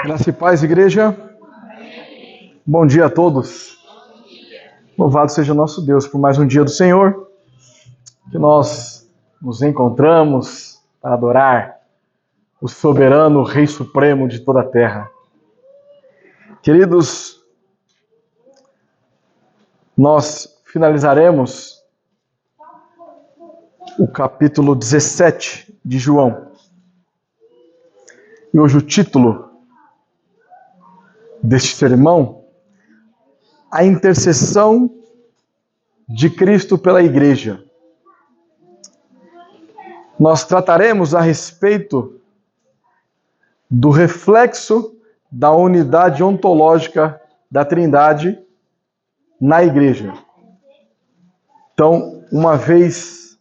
Graça e paz, igreja. Bom dia a todos. Louvado seja o nosso Deus por mais um dia do Senhor, que nós nos encontramos para adorar o soberano Rei Supremo de toda a terra. Queridos, nós finalizaremos o capítulo 17 de João. E hoje o título deste sermão, a intercessão de Cristo pela igreja. Nós trataremos a respeito do reflexo da unidade ontológica da Trindade na igreja. Então, uma vez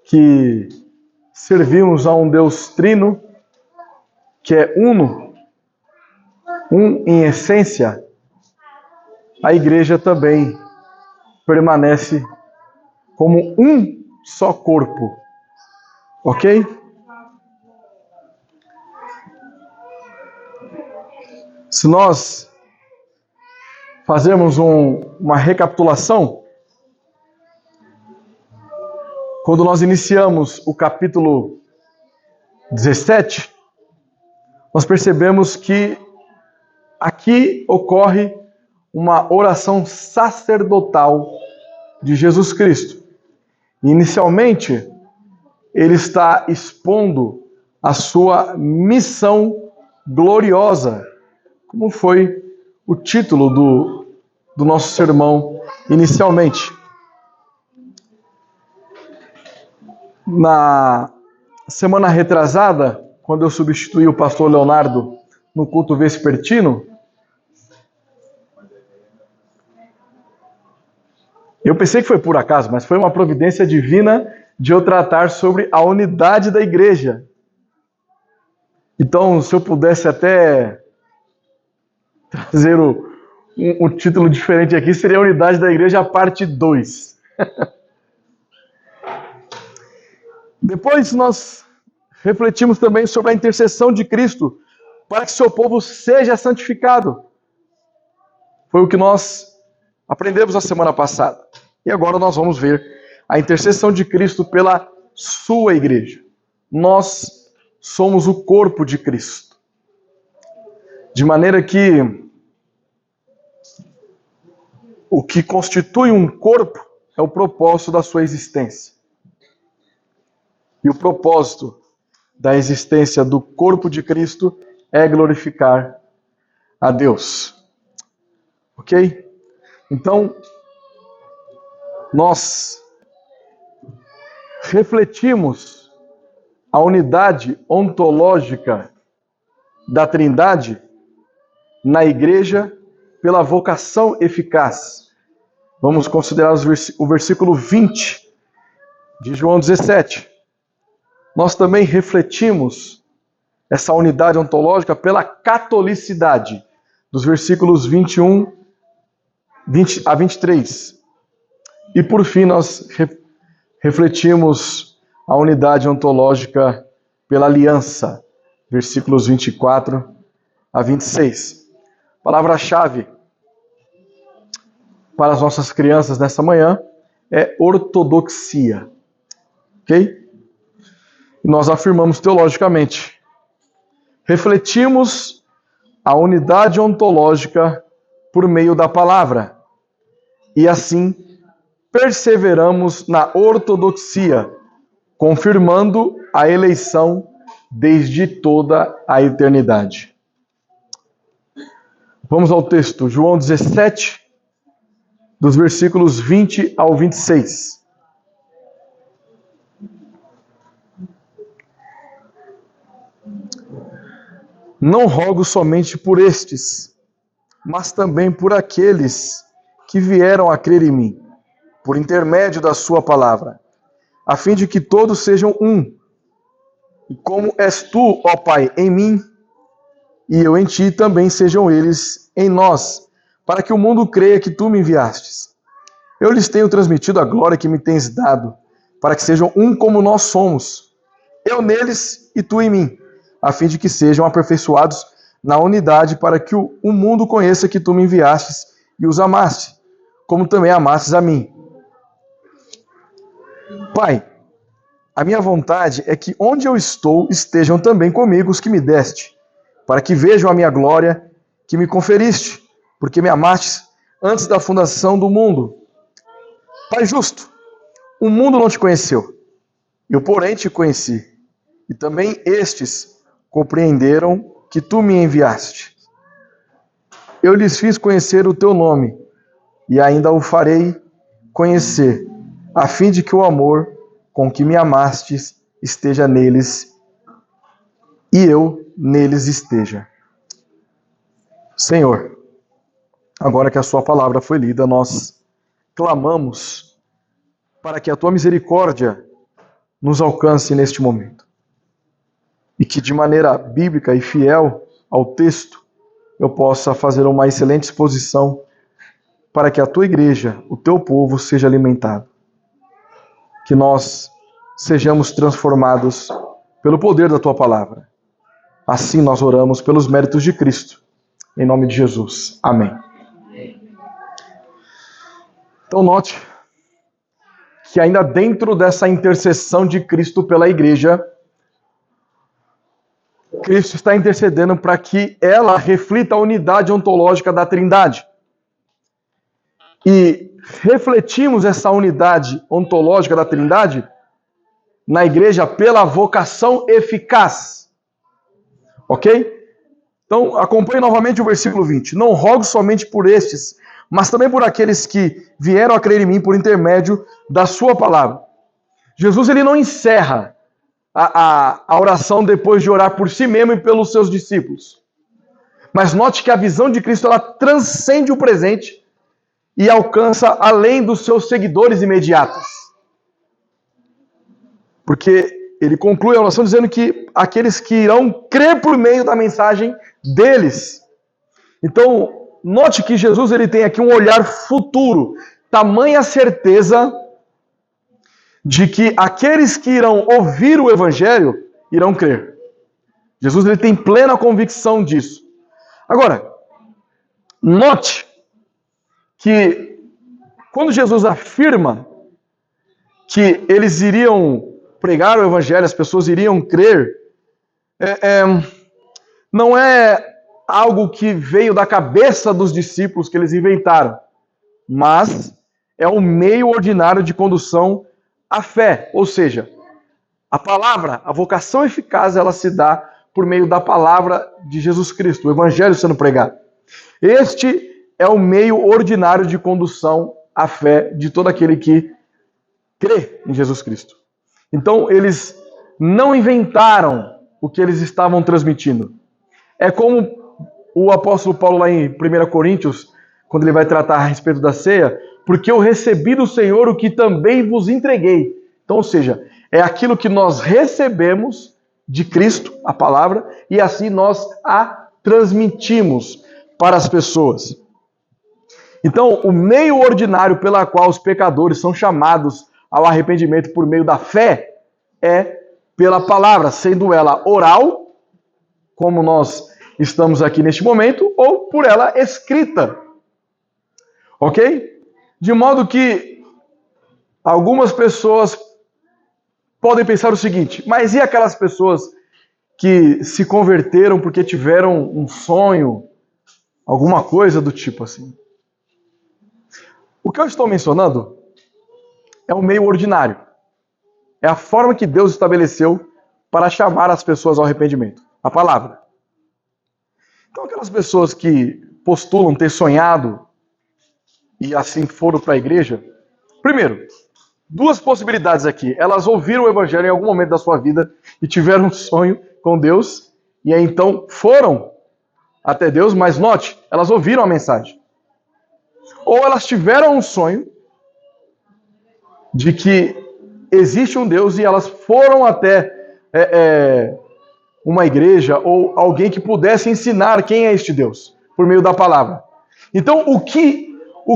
que servimos a um Deus trino, que é uno, um em essência, a igreja também permanece como um só corpo. Ok? Se nós fazermos uma recapitulação, quando nós iniciamos o capítulo 17, nós percebemos que aqui ocorre uma oração sacerdotal de Jesus Cristo. Inicialmente, ele está expondo a sua missão gloriosa, como foi o título do nosso sermão inicialmente. Na semana retrasada, quando eu substituí o pastor Leonardo no culto vespertino, eu pensei que foi por acaso, mas foi uma providência divina de eu tratar sobre a unidade da igreja. Então, se eu pudesse até trazer um título diferente aqui, seria a unidade da igreja, a parte 2. Depois nós refletimos também sobre a intercessão de Cristo para que seu povo seja santificado. Foi o que nós aprendemos na semana passada. E agora nós vamos ver a intercessão de Cristo pela sua igreja. Nós somos o corpo de Cristo. De maneira que o que constitui um corpo é o propósito da sua existência. E o propósito da existência do corpo de Cristo é glorificar a Deus. Ok? Então, nós refletimos a unidade ontológica da Trindade na igreja pela vocação eficaz. Vamos considerar o versículo 20 de João 17. Nós também refletimos essa unidade ontológica pela catolicidade, dos versículos 21 a 23. E por fim, nós refletimos a unidade ontológica pela aliança, versículos 24 a 26. Palavra-chave para as nossas crianças nessa manhã é ortodoxia. Ok? E nós afirmamos teologicamente. Refletimos a unidade ontológica por meio da palavra. E assim perseveramos na ortodoxia, confirmando a eleição desde toda a eternidade. Vamos ao texto, João 17, dos versículos 20 ao 26. Não rogo somente por estes, mas também por aqueles que vieram a crer em mim, por intermédio da sua palavra, a fim de que todos sejam um. E como és tu, ó Pai, em mim, e eu em ti, também sejam eles em nós, para que o mundo creia que tu me enviastes. Eu lhes tenho transmitido a glória que me tens dado, para que sejam um como nós somos, eu neles e tu em mim, a fim de que sejam aperfeiçoados na unidade, para que o mundo conheça que tu me enviastes e os amaste, como também amastes a mim. Pai, a minha vontade é que onde eu estou estejam também comigo os que me deste, para que vejam a minha glória que me conferiste, porque me amastes antes da fundação do mundo. Pai justo, o mundo não te conheceu, eu porém te conheci, e também estes compreenderam que tu me enviaste. Eu lhes fiz conhecer o teu nome, e ainda o farei conhecer, a fim de que o amor com que me amastes esteja neles, e eu neles esteja. Senhor, agora que a sua palavra foi lida, nós clamamos para que a tua misericórdia nos alcance neste momento. E que de maneira bíblica e fiel ao texto, eu possa fazer uma excelente exposição para que a tua igreja, o teu povo, seja alimentado. Que nós sejamos transformados pelo poder da tua palavra. Assim nós oramos pelos méritos de Cristo. Em nome de Jesus. Amém. Então note que ainda dentro dessa intercessão de Cristo pela igreja, Cristo está intercedendo para que ela reflita a unidade ontológica da Trindade. E refletimos essa unidade ontológica da Trindade na igreja pela vocação eficaz. Ok? Então, acompanhe novamente o versículo 20. Não rogo somente por estes, mas também por aqueles que vieram a crer em mim por intermédio da sua palavra. Jesus ele não encerra a oração depois de orar por si mesmo e pelos seus discípulos. Mas note que a visão de Cristo ela transcende o presente e alcança além dos seus seguidores imediatos. Porque ele conclui a oração dizendo que aqueles que irão crer por meio da mensagem deles. Então, note que Jesus ele tem aqui um olhar futuro, tamanha certeza de que aqueles que irão ouvir o evangelho irão crer. Jesus ele tem plena convicção disso. Agora, note que quando Jesus afirma que eles iriam pregar o evangelho, as pessoas iriam crer, não é algo que veio da cabeça dos discípulos que eles inventaram, mas é um meio ordinário de condução à fé, ou seja, a palavra, a vocação eficaz, ela se dá por meio da palavra de Jesus Cristo, o evangelho sendo pregado. Este é o meio ordinário de condução à fé de todo aquele que crê em Jesus Cristo. Então, eles não inventaram o que eles estavam transmitindo. É como o apóstolo Paulo lá em 1 Coríntios, quando ele vai tratar a respeito da ceia, porque eu recebi do Senhor o que também vos entreguei. Então, ou seja, é aquilo que nós recebemos de Cristo, a palavra, e assim nós a transmitimos para as pessoas. Então, o meio ordinário pela qual os pecadores são chamados ao arrependimento por meio da fé é pela palavra, sendo ela oral, como nós estamos aqui neste momento, ou por ela escrita. Ok? De modo que algumas pessoas podem pensar o seguinte, mas e aquelas pessoas que se converteram porque tiveram um sonho, alguma coisa do tipo assim? O que eu estou mencionando é o meio ordinário. É a forma que Deus estabeleceu para chamar as pessoas ao arrependimento. A palavra. Então, aquelas pessoas que postulam ter sonhado e assim foram para a igreja, primeiro, duas possibilidades aqui. Elas ouviram o evangelho em algum momento da sua vida e tiveram um sonho com Deus e aí então foram até Deus, mas note, elas ouviram a mensagem. Ou elas tiveram um sonho de que existe um Deus e elas foram até uma igreja ou alguém que pudesse ensinar quem é este Deus, por meio da palavra. Então, o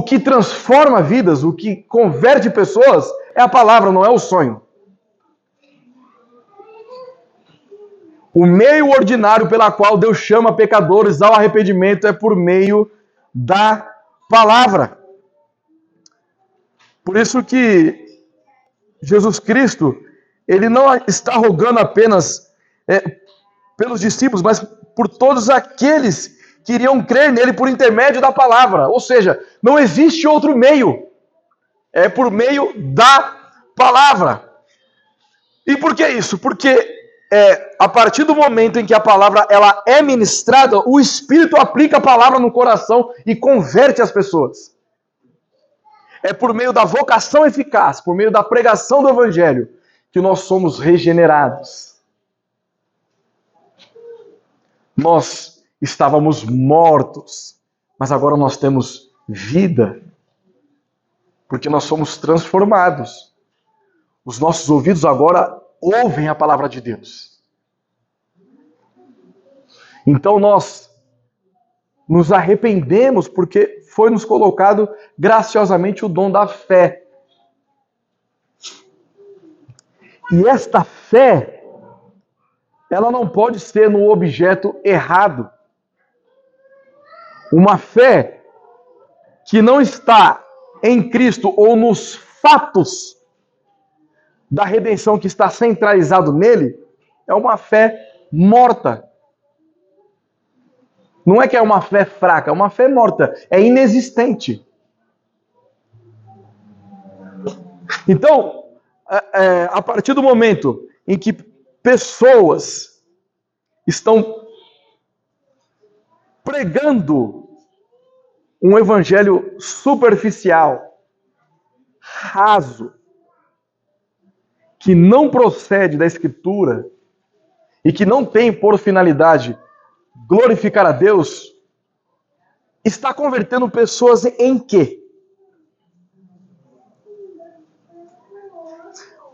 que transforma vidas, o que converte pessoas, é a palavra, não é o sonho. O meio ordinário pela qual Deus chama pecadores ao arrependimento é por meio da palavra. Por isso que Jesus Cristo, ele não está rogando apenas pelos discípulos, mas por todos aqueles que iriam crer nele por intermédio da palavra. Ou seja, não existe outro meio. É por meio da palavra. E por que isso? Porque a partir do momento em que a palavra ela é ministrada, o Espírito aplica a palavra no coração e converte as pessoas. É por meio da vocação eficaz, por meio da pregação do Evangelho, que nós somos regenerados. Nós estávamos mortos, mas agora nós temos vida, porque nós somos transformados. Os nossos ouvidos agora ouvem a palavra de Deus. Então nós nos arrependemos porque foi nos colocado graciosamente o dom da fé. E esta fé, ela não pode ser no objeto errado. Uma fé que não está em Cristo ou nos fatos da redenção que está centralizado nele, é uma fé morta. Não é que é uma fé fraca, é uma fé morta, é inexistente. Então, a partir do momento em que pessoas estão pregando um evangelho superficial, raso, que não procede da Escritura e que não tem por finalidade glorificar a Deus, está convertendo pessoas em quê?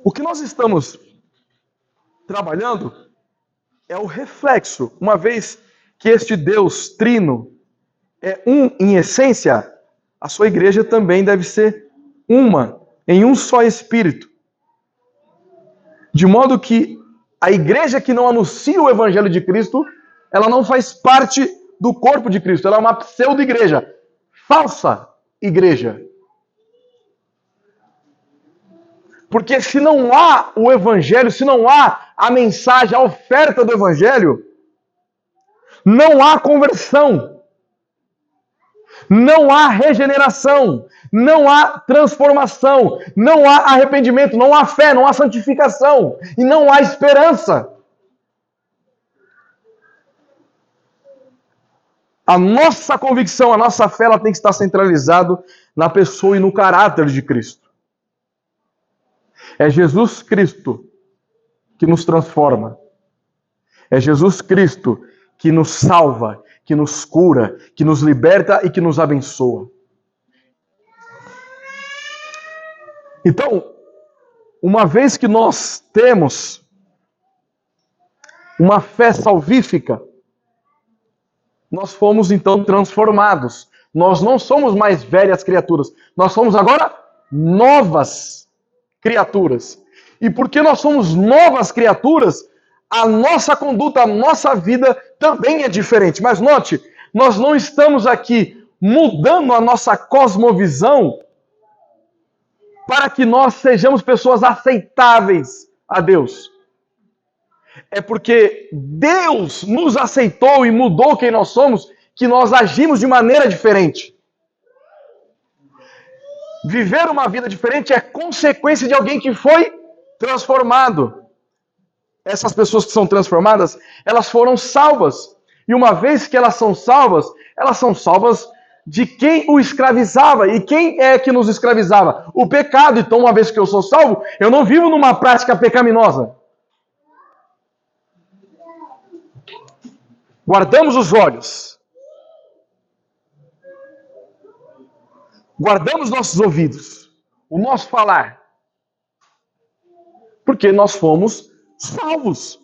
O que nós estamos trabalhando é o reflexo, uma vez que este Deus trino é um em essência, a sua igreja também deve ser uma, em um só Espírito. De modo que a igreja que não anuncia o Evangelho de Cristo, ela não faz parte do corpo de Cristo, ela é uma pseudo-igreja, falsa igreja. Porque se não há o Evangelho, se não há a mensagem, a oferta do Evangelho, não há conversão, não há regeneração, não há transformação, não há arrependimento, não há fé, não há santificação e não há esperança. A nossa convicção, a nossa fé, ela tem que estar centralizada na pessoa e no caráter de Cristo. É Jesus Cristo que nos transforma. É Jesus Cristo que nos salva, que nos cura, que nos liberta e que nos abençoa. Então, uma vez que nós temos uma fé salvífica, nós fomos então transformados. Nós não somos mais velhas criaturas, nós somos agora novas criaturas. E porque nós somos novas criaturas, a nossa conduta, a nossa vida também é diferente. Mas note, nós não estamos aqui mudando a nossa cosmovisão para que nós sejamos pessoas aceitáveis a Deus. É porque Deus nos aceitou e mudou quem nós somos, que nós agimos de maneira diferente. Viver uma vida diferente é consequência de alguém que foi transformado. Essas pessoas que são transformadas, elas foram salvas. E uma vez que elas são salvas de quem o escravizava. E quem é que nos escravizava? O pecado. Então, uma vez que eu sou salvo, eu não vivo numa prática pecaminosa. Guardamos os olhos. Guardamos nossos ouvidos. O nosso falar. Porque nós fomos salvos.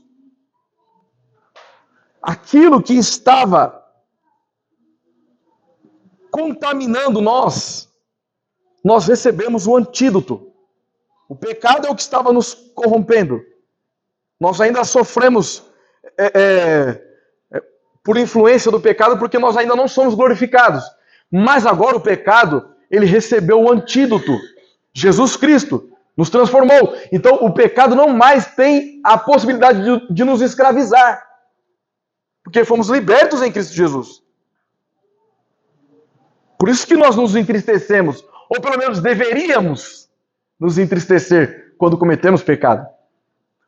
Aquilo que estava contaminando nós recebemos o antídoto. O pecado é o que estava nos corrompendo. Nós ainda sofremos por influência do pecado, porque nós ainda não somos glorificados. Mas agora o pecado, ele recebeu o antídoto. Jesus Cristo nos transformou. Então o pecado não mais tem a possibilidade de nos escravizar. Porque fomos libertos em Cristo Jesus. Por isso que nós nos entristecemos, ou pelo menos deveríamos nos entristecer quando cometemos pecado.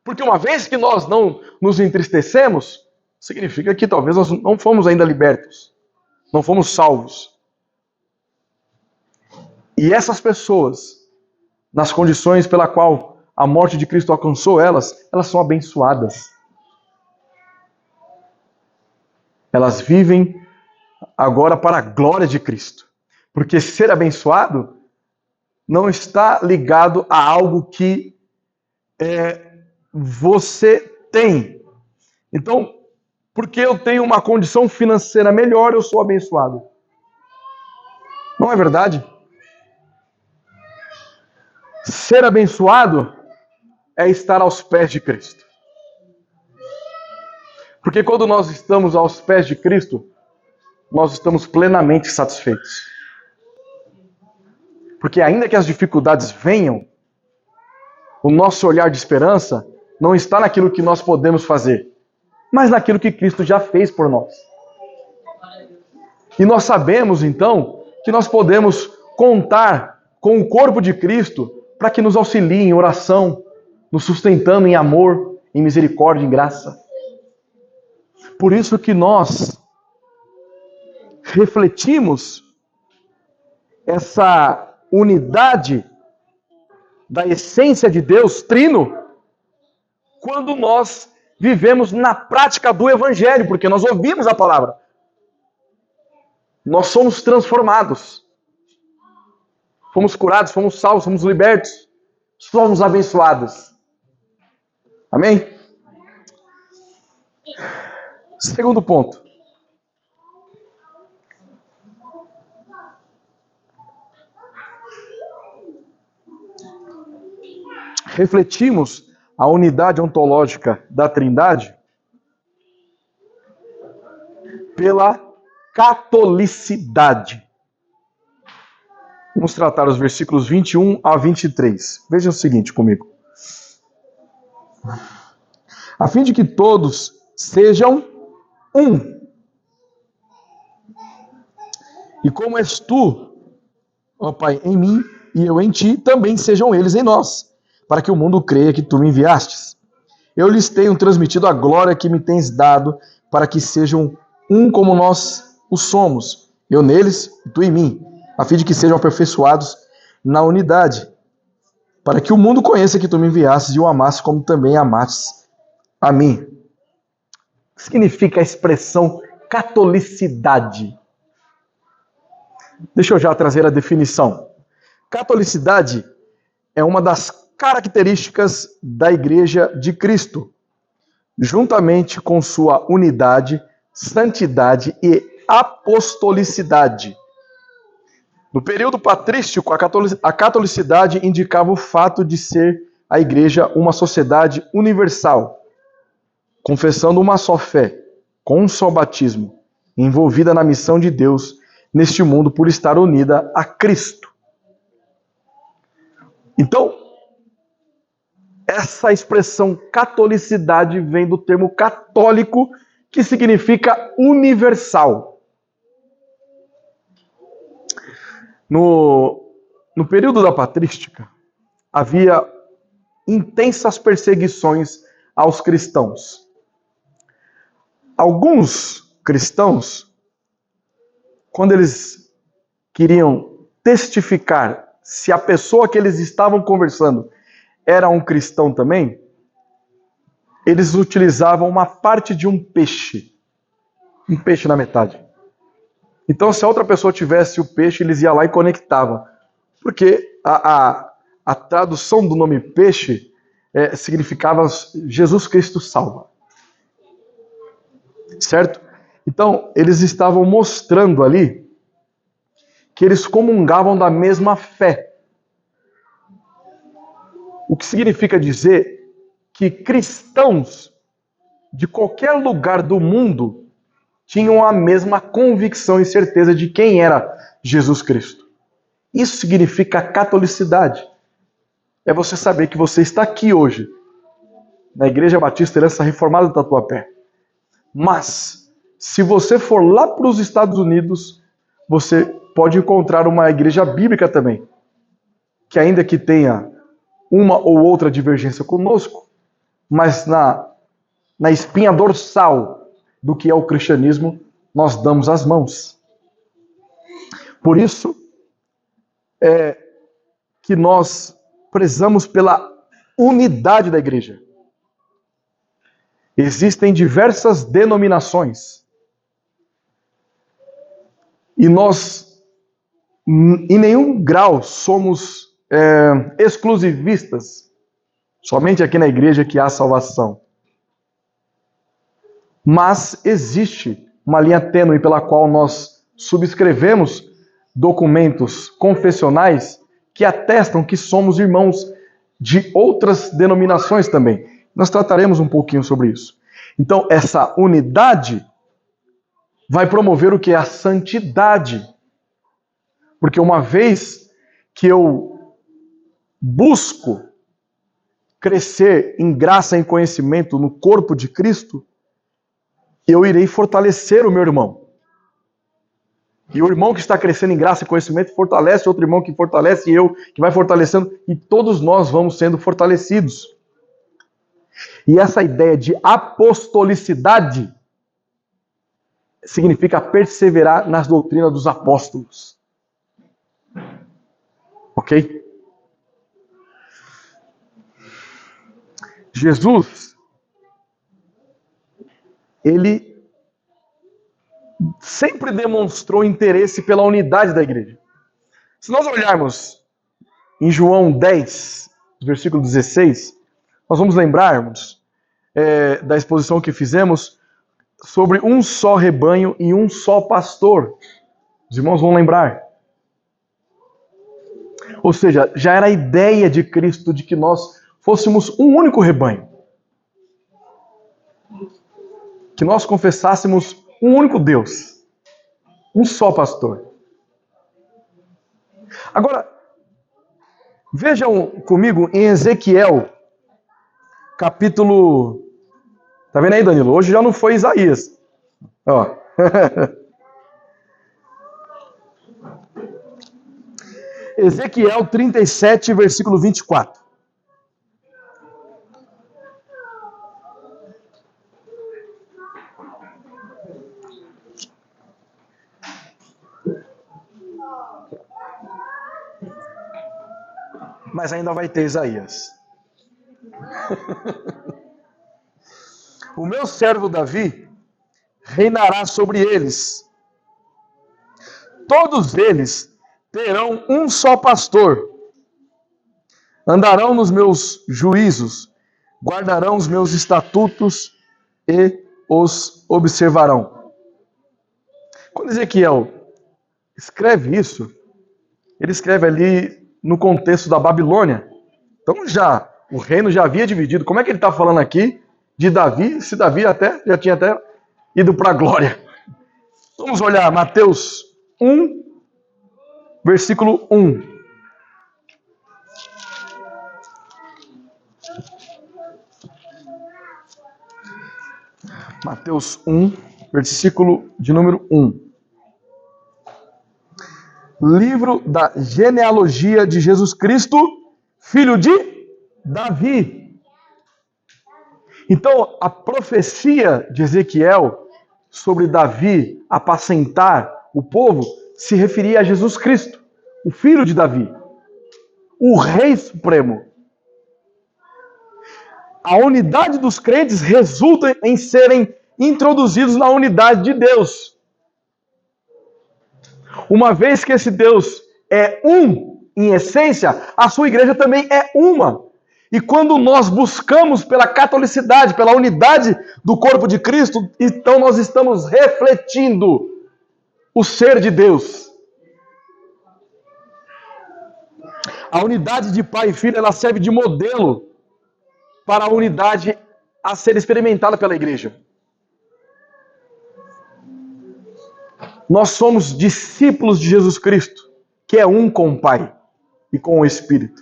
Porque uma vez que nós não nos entristecemos, significa que talvez nós não fomos ainda libertos, não fomos salvos. E essas pessoas, nas condições pela qual a morte de Cristo alcançou elas são abençoadas. Elas vivem agora para a glória de Cristo. Porque ser abençoado não está ligado a algo que você tem. Então, porque eu tenho uma condição financeira melhor, eu sou abençoado. Não é verdade? Ser abençoado é estar aos pés de Cristo. Porque quando nós estamos aos pés de Cristo, nós estamos plenamente satisfeitos. Porque ainda que as dificuldades venham, o nosso olhar de esperança não está naquilo que nós podemos fazer, mas naquilo que Cristo já fez por nós. E nós sabemos, então, que nós podemos contar com o corpo de Cristo para que nos auxilie em oração, nos sustentando em amor, em misericórdia, em graça. Por isso que nós refletimos essa unidade da essência de Deus, trino, quando nós vivemos na prática do Evangelho, porque nós ouvimos a palavra. Nós somos transformados. Fomos curados, fomos salvos, fomos libertos. Somos abençoados. Amém? Segundo ponto. Refletimos a unidade ontológica da Trindade pela catolicidade. Vamos tratar os versículos 21 a 23. Veja o seguinte comigo. A fim de que todos sejam um. E como és tu, ó Pai, em mim e eu em ti, também sejam eles em nós, para que o mundo creia que tu me enviastes. Eu lhes tenho transmitido a glória que me tens dado, para que sejam um como nós o somos, eu neles e tu em mim, a fim de que sejam aperfeiçoados na unidade, para que o mundo conheça que tu me enviastes e o amasses como também amaste a mim. O que significa a expressão catolicidade? Deixa eu já trazer a definição. Catolicidade é uma das características da Igreja de Cristo, juntamente com sua unidade, santidade e apostolicidade. No período patrístico, a catolicidade indicava o fato de ser a Igreja uma sociedade universal, confessando uma só fé, com um só batismo, envolvida na missão de Deus neste mundo por estar unida a Cristo. Então, essa expressão catolicidade vem do termo católico, que significa universal. No período da patrística, havia intensas perseguições aos cristãos. Alguns cristãos, quando eles queriam testificar se a pessoa que eles estavam conversando era um cristão também, eles utilizavam uma parte de um peixe na metade. Então, se a outra pessoa tivesse o peixe, eles iam lá e conectavam. Porque a tradução do nome peixe significava Jesus Cristo salva. Certo? Então, eles estavam mostrando ali que eles comungavam da mesma fé. O que significa dizer que cristãos de qualquer lugar do mundo tinham a mesma convicção e certeza de quem era Jesus Cristo. Isso significa catolicidade. É você saber que você está aqui hoje, na Igreja Batista Herança Reformada do Tatuapé. Mas, se você for lá para os Estados Unidos, você pode encontrar uma igreja bíblica também, que ainda que tenha uma ou outra divergência conosco, mas na espinha dorsal do que é o cristianismo, nós damos as mãos. Por isso é que nós prezamos pela unidade da igreja. Existem diversas denominações. E nós, em nenhum grau, somos exclusivistas. Somente aqui na igreja que há salvação. Mas existe uma linha tênue pela qual nós subscrevemos documentos confessionais que atestam que somos irmãos de outras denominações também. Nós trataremos um pouquinho sobre isso. Então, essa unidade vai promover o que é a santidade. Porque uma vez que eu busco crescer em graça e em conhecimento no corpo de Cristo, eu irei fortalecer o meu irmão. E o irmão que está crescendo em graça e conhecimento fortalece outro irmão que fortalece e eu que vai fortalecendo, e todos nós vamos sendo fortalecidos. E essa ideia de apostolicidade significa perseverar nas doutrinas dos apóstolos. Ok? Jesus, ele sempre demonstrou interesse pela unidade da igreja. Se nós olharmos em João 10, versículo 16, nós vamos lembrarmos da exposição que fizemos sobre um só rebanho e um só pastor. Os irmãos vão lembrar. Ou seja, já era a ideia de Cristo de que nós fôssemos um único rebanho. Que nós confessássemos um único Deus. Um só pastor. Agora, vejam comigo em Ezequiel, capítulo... Tá vendo aí, Danilo? Hoje já não foi Isaías. Ó. Ezequiel 37, versículo 24. Mas ainda vai ter Isaías. O meu servo Davi reinará sobre eles. Todos eles terão um só pastor. Andarão nos meus juízos, guardarão os meus estatutos e os observarão. Quando Ezequiel escreve isso, ele escreve ali no contexto da Babilônia. Então o reino já havia dividido. Como é que ele está falando aqui de Davi, se Davi já tinha até ido para a glória? Vamos olhar Mateus 1, versículo 1. Mateus 1, versículo de número 1. Livro da genealogia de Jesus Cristo, filho de Davi. Então, a profecia de Ezequiel sobre Davi apacentar o povo se referia a Jesus Cristo, o filho de Davi, o Rei Supremo. A unidade dos crentes resulta em serem introduzidos na unidade de Deus. Uma vez que esse Deus é um em essência, a sua igreja também é uma. E quando nós buscamos pela catolicidade, pela unidade do corpo de Cristo, então nós estamos refletindo o ser de Deus. A unidade de pai e filho, ela serve de modelo para a unidade a ser experimentada pela igreja. Nós somos discípulos de Jesus Cristo, que é um com o Pai e com o Espírito.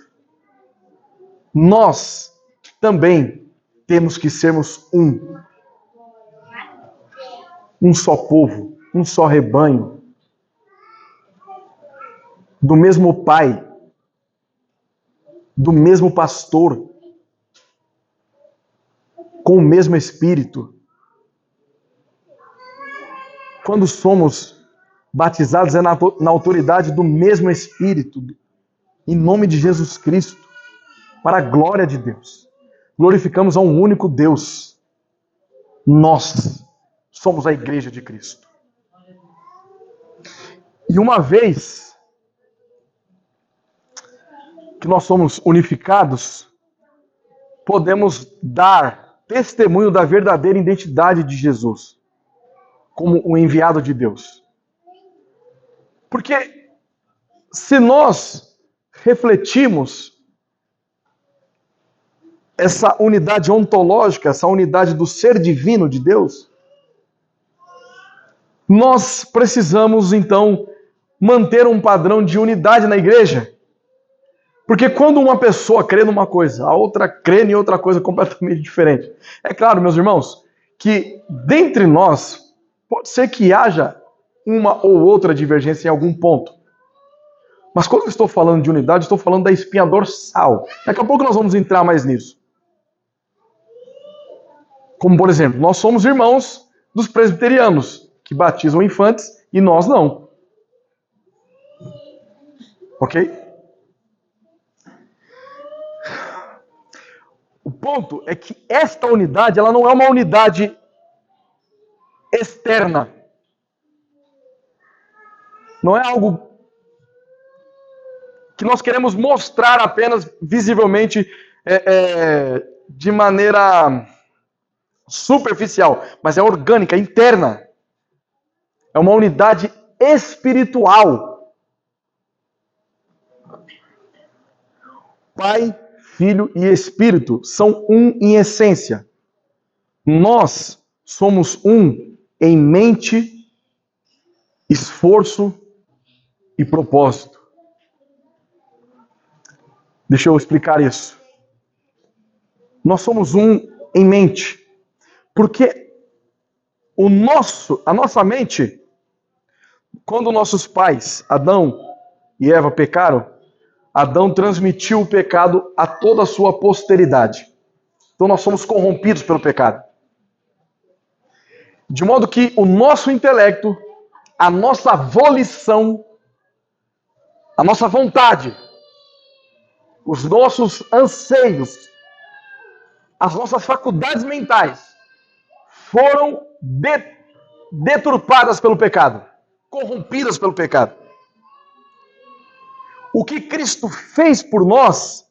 Nós também temos que sermos um. Um só povo, um só rebanho, do mesmo Pai, do mesmo pastor, com o mesmo Espírito. Quando somos batizados é na autoridade do mesmo Espírito, em nome de Jesus Cristo, para a glória de Deus. Glorificamos a um único Deus. Nós somos a igreja de Cristo. E uma vez que nós somos unificados, podemos dar testemunho da verdadeira identidade de Jesus, como o enviado de Deus. Porque se nós refletimos essa unidade ontológica, essa unidade do ser divino de Deus, nós precisamos então manter um padrão de unidade na igreja. Porque quando uma pessoa crê numa coisa, a outra crê em outra coisa completamente diferente. É claro, meus irmãos, que dentre nós pode ser que haja uma ou outra divergência em algum ponto. Mas quando eu estou falando de unidade, estou falando da espinha dorsal. Daqui a pouco nós vamos entrar mais nisso. Como, por exemplo, nós somos irmãos dos presbiterianos, que batizam infantes, e nós não. Ok? O ponto é que esta unidade, ela não é uma unidade externa. Não é algo que nós queremos mostrar apenas visivelmente de maneira superficial, mas é orgânica, interna. É uma unidade espiritual. Pai, Filho e Espírito são um em essência. Nós somos um em mente, esforço e propósito. Deixa eu explicar isso. Nós somos um em mente, porque a nossa mente, quando nossos pais, Adão e Eva, pecaram, Adão transmitiu o pecado a toda a sua posteridade. Então nós somos corrompidos pelo pecado. De modo que o nosso intelecto, a nossa volição, a nossa vontade, os nossos anseios, as nossas faculdades mentais foram deturpadas pelo pecado, corrompidas pelo pecado. O que Cristo fez por nós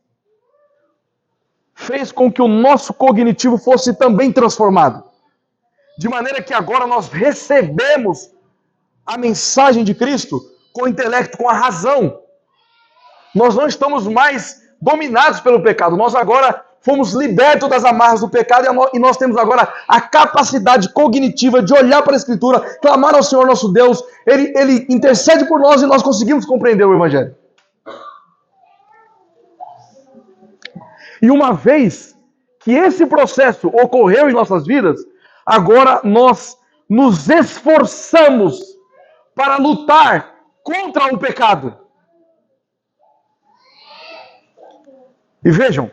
fez com que o nosso cognitivo fosse também transformado. De maneira que agora nós recebemos a mensagem de Cristo com o intelecto, com a razão. Nós não estamos mais dominados pelo pecado. Nós agora fomos libertos das amarras do pecado e nós temos agora a capacidade cognitiva de olhar para a Escritura, clamar ao Senhor nosso Deus. Ele intercede por nós e nós conseguimos compreender o Evangelho. E uma vez que esse processo ocorreu em nossas vidas, agora nós nos esforçamos para lutar contra o pecado. E vejam,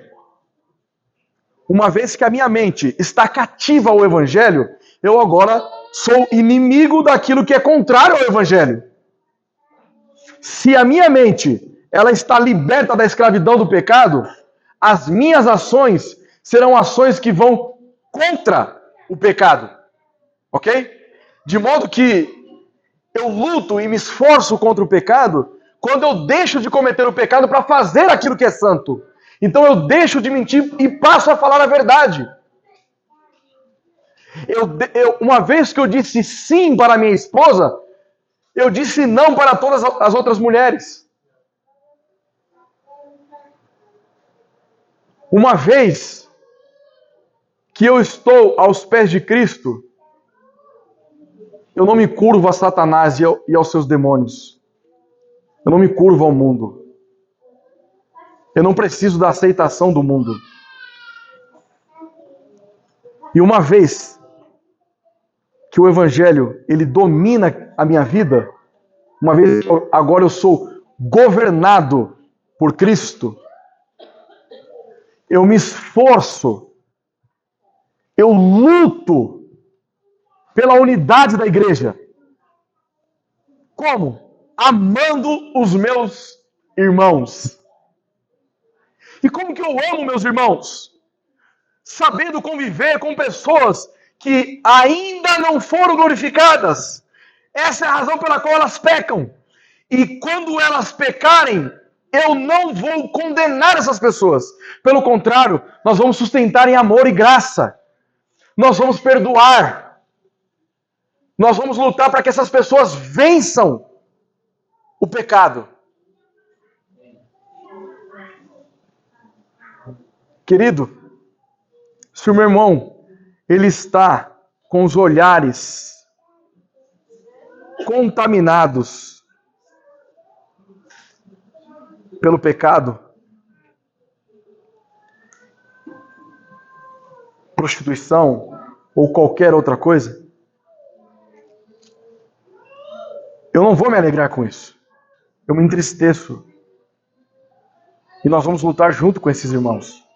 uma vez que a minha mente está cativa ao Evangelho, eu agora sou inimigo daquilo que é contrário ao Evangelho. Se a minha mente ela está liberta da escravidão do pecado, as minhas ações serão ações que vão contra o pecado. Ok? De modo que eu luto e me esforço contra o pecado quando eu deixo de cometer o pecado para fazer aquilo que é santo. Então eu deixo de mentir e passo a falar a verdade. Uma vez que eu disse sim para minha esposa, eu disse não para todas as outras mulheres. Uma vez que eu estou aos pés de Cristo, eu não me curvo a Satanás e aos seus demônios. Eu não me curvo ao mundo. Eu não preciso da aceitação do mundo. E uma vez que o Evangelho ele domina a minha vida, uma vez agora eu sou governado por Cristo, eu me esforço, eu luto pela unidade da igreja. Como? Amando os meus irmãos. E como que eu amo meus irmãos? Sabendo conviver com pessoas que ainda não foram glorificadas. Essa é a razão pela qual elas pecam. E quando elas pecarem, eu não vou condenar essas pessoas. Pelo contrário, nós vamos sustentar em amor e graça. Nós vamos perdoar. Nós vamos lutar para que essas pessoas vençam o pecado. Querido, se o meu irmão ele está com os olhares contaminados pelo pecado, prostituição ou qualquer outra coisa, eu não vou me alegrar com isso. Eu me entristeço. E nós vamos lutar junto com esses irmãos.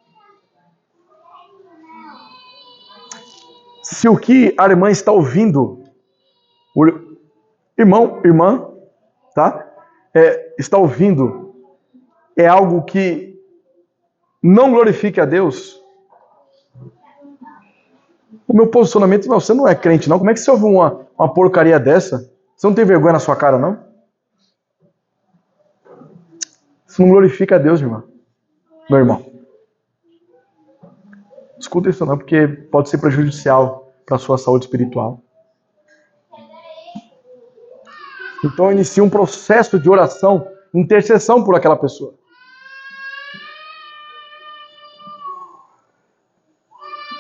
Se o que a irmã está ouvindo, o irmão, irmã, tá? Está ouvindo, é algo que não glorifique a Deus, o meu posicionamento, não, você não é crente não, como é que você ouve uma porcaria dessa? Você não tem vergonha na sua cara não? Isso não glorifica a Deus, irmão. Meu irmão. Escuta isso não, porque pode ser prejudicial para a sua saúde espiritual. Então eu inicio um processo de oração, intercessão por aquela pessoa.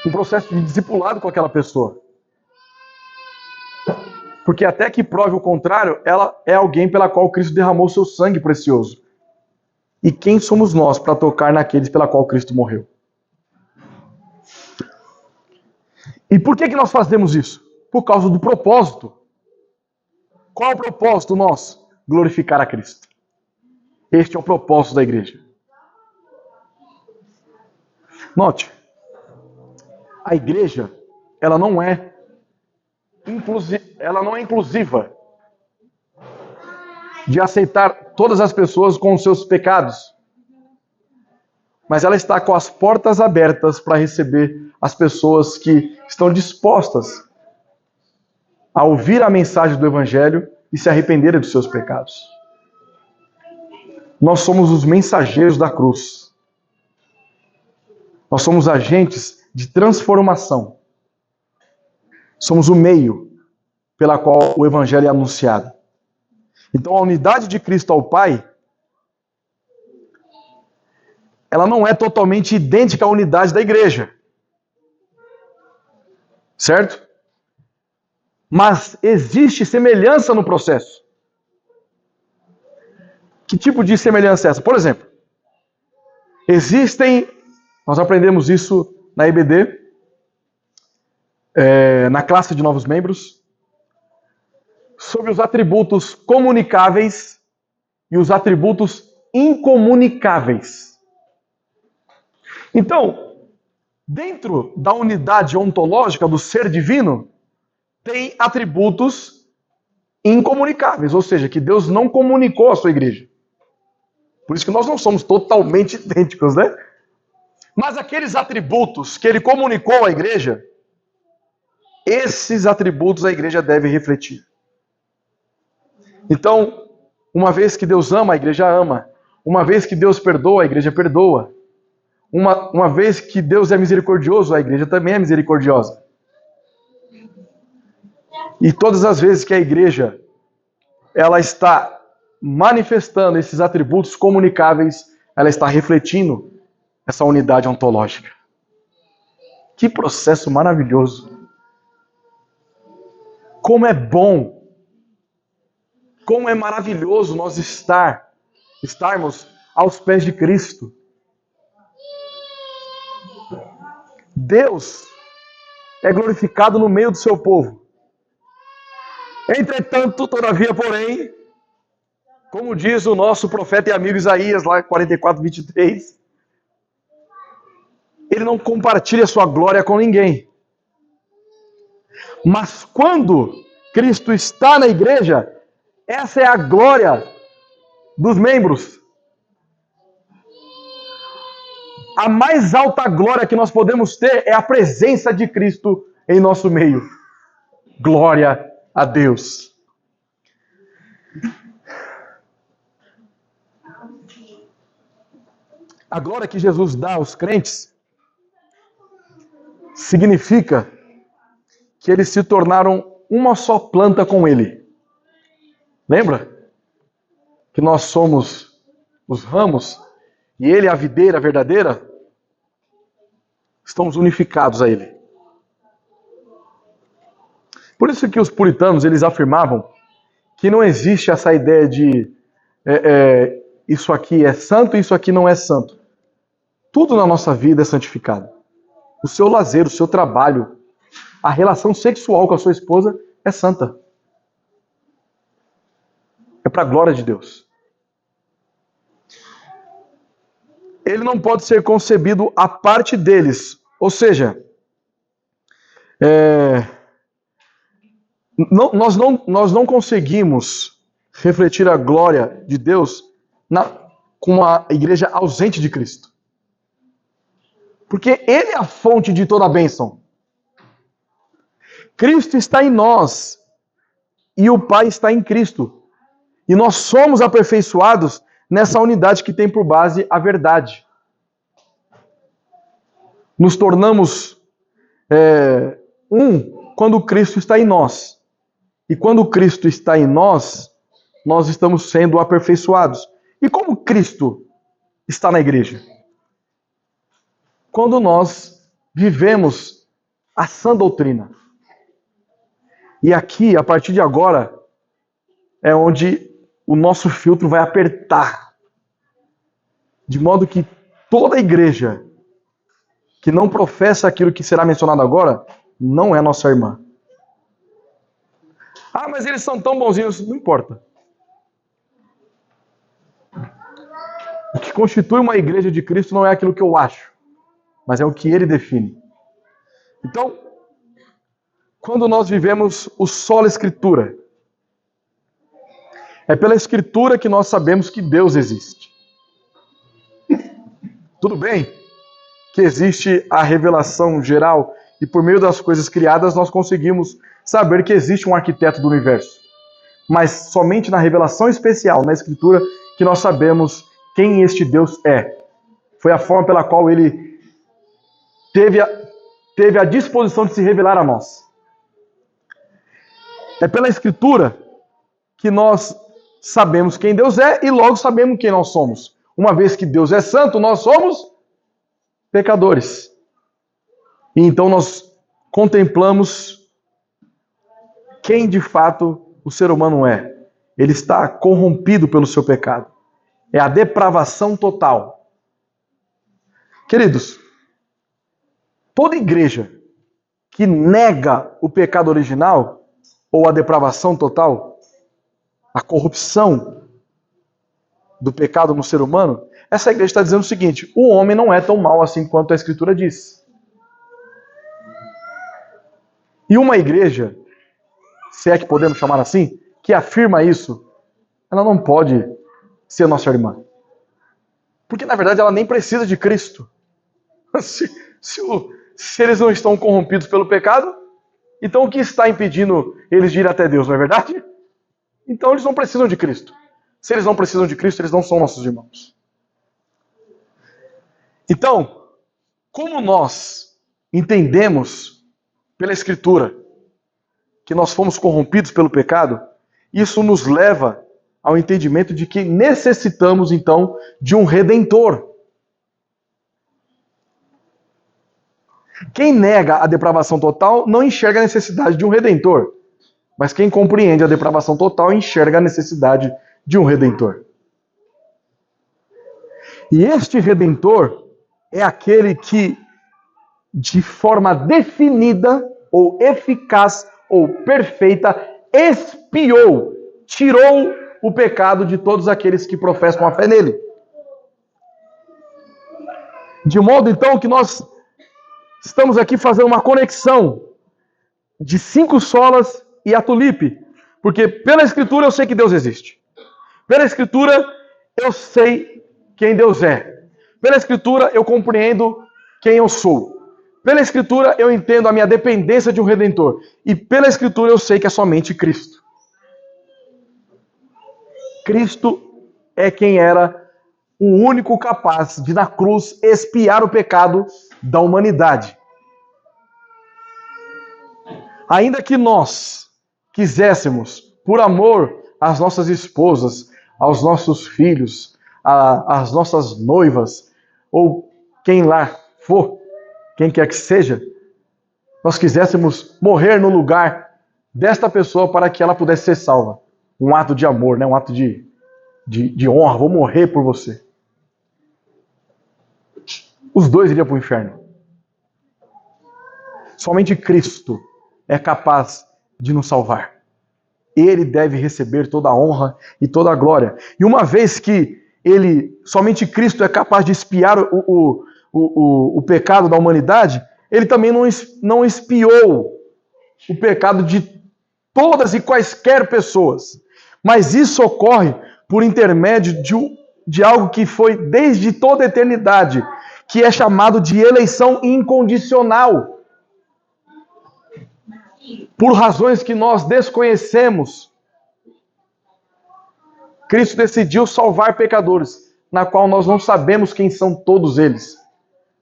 Um processo de discipulado com aquela pessoa. Porque até que prove o contrário, ela é alguém pela qual Cristo derramou seu sangue precioso. E quem somos nós para tocar naqueles pela qual Cristo morreu? E por que nós fazemos isso? Por causa do propósito. Qual é o propósito nosso? Glorificar a Cristo. Este é o propósito da igreja. Note, a igreja, ela não é inclusiva de aceitar todas as pessoas com os seus pecados. Mas ela está com as portas abertas para receber as pessoas que estão dispostas a ouvir a mensagem do Evangelho e se arrependerem dos seus pecados. Nós somos os mensageiros da cruz. Nós somos agentes de transformação. Somos o meio pela qual o Evangelho é anunciado. Então a unidade de Cristo ao Pai, ela não é totalmente idêntica à unidade da igreja. Certo? Mas existe semelhança no processo. Que tipo de semelhança é essa? Por exemplo, nós aprendemos isso na EBD, na classe de novos membros, sobre os atributos comunicáveis e os atributos incomunicáveis. Então, dentro da unidade ontológica do ser divino, tem atributos incomunicáveis, ou seja, que Deus não comunicou à sua igreja. Por isso que nós não somos totalmente idênticos, né? Mas aqueles atributos que ele comunicou à igreja, esses atributos a igreja deve refletir. Então, uma vez que Deus ama, a igreja ama. Uma vez que Deus perdoa, a igreja perdoa. Uma vez que Deus é misericordioso, a igreja também é misericordiosa. E todas as vezes que a igreja ela está manifestando esses atributos comunicáveis, ela está refletindo essa unidade ontológica. Que processo maravilhoso. Como é bom, como é maravilhoso nós estarmos aos pés de Cristo. Deus é glorificado no meio do seu povo. Entretanto, todavia, porém, como diz o nosso profeta e amigo Isaías, lá em 44:23, ele não compartilha sua glória com ninguém. Mas quando Cristo está na igreja, essa é a glória dos membros. A mais alta glória que nós podemos ter é a presença de Cristo em nosso meio. Glória a Deus. A glória que Jesus dá aos crentes significa que eles se tornaram uma só planta com Ele. Lembra? Que nós somos os ramos e Ele é a videira verdadeira? Estamos unificados a Ele. Por isso que os puritanos, eles afirmavam que não existe essa ideia de isso aqui é santo e isso aqui não é santo. Tudo na nossa vida é santificado. O seu lazer, o seu trabalho, a relação sexual com a sua esposa é santa. É para a glória de Deus. Ele não pode ser concebido à parte deles. Ou seja, nós não conseguimos refletir a glória de Deus com uma igreja ausente de Cristo. Porque Ele é a fonte de toda a bênção. Cristo está em nós e o Pai está em Cristo. E nós somos aperfeiçoados nessa unidade que tem por base a verdade. Nos tornamos quando Cristo está em nós. E quando Cristo está em nós, nós estamos sendo aperfeiçoados. E como Cristo está na igreja? Quando nós vivemos a sã doutrina. E aqui, a partir de agora, é onde o nosso filtro vai apertar. De modo que toda igreja que não professa aquilo que será mencionado agora, não é nossa irmã. Ah, mas eles são tão bonzinhos. Não importa. O que constitui uma igreja de Cristo não é aquilo que eu acho, mas é o que Ele define. Então, quando nós vivemos o sola Escritura, é pela Escritura que nós sabemos que Deus existe. Tudo bem que existe a revelação geral e por meio das coisas criadas nós conseguimos saber que existe um arquiteto do universo. Mas somente na revelação especial, na Escritura, que nós sabemos quem este Deus é. Foi a forma pela qual Ele teve a disposição de se revelar a nós. É pela Escritura que nós sabemos quem Deus é e logo sabemos quem nós somos. Uma vez que Deus é santo, nós somos pecadores. E então nós contemplamos quem de fato o ser humano é. Ele está corrompido pelo seu pecado. É a depravação total. Queridos, toda igreja que nega o pecado original, ou a depravação total, a corrupção do pecado no ser humano, essa igreja está dizendo o seguinte: o homem não é tão mau assim quanto a Escritura diz. E uma igreja, se é que podemos chamar assim, que afirma isso, ela não pode ser nossa irmã. Porque na verdade ela nem precisa de Cristo. Se eles não estão corrompidos pelo pecado, então o que está impedindo eles de ir até Deus, não é verdade? Então eles não precisam de Cristo. Se eles não precisam de Cristo, eles não são nossos irmãos. Então, como nós entendemos pela Escritura que nós fomos corrompidos pelo pecado, isso nos leva ao entendimento de que necessitamos então de um Redentor. Quem nega a depravação total não enxerga a necessidade de um redentor. Mas quem compreende a depravação total enxerga a necessidade de um redentor. E este redentor é aquele que, de forma definida, ou eficaz, ou perfeita, expiou, tirou o pecado de todos aqueles que professam a fé nele. De modo, então, que nós estamos aqui fazendo uma conexão de 5 solas e a tulipe. Porque pela Escritura eu sei que Deus existe. Pela Escritura eu sei quem Deus é. Pela Escritura eu compreendo quem eu sou. Pela Escritura eu entendo a minha dependência de um Redentor. E pela Escritura eu sei que é somente Cristo. Cristo é quem era o único capaz de, na cruz, expiar o pecado da humanidade. Ainda que nós quiséssemos, por amor às nossas esposas, aos nossos filhos, às nossas noivas, ou quem lá for, quem quer que seja, nós quiséssemos morrer no lugar desta pessoa para que ela pudesse ser salva. Um ato de amor, né? Um ato de honra. Vou morrer por você. Os dois iriam para o inferno. Somente Cristo é capaz de nos salvar. Ele deve receber toda a honra e toda a glória. E uma vez que somente Cristo é capaz de expiar o pecado da humanidade, ele também não expiou o pecado de todas e quaisquer pessoas. Mas isso ocorre por intermédio de algo que foi desde toda a eternidade, que é chamado de eleição incondicional. Por razões que nós desconhecemos, Cristo decidiu salvar pecadores, na qual nós não sabemos quem são todos eles.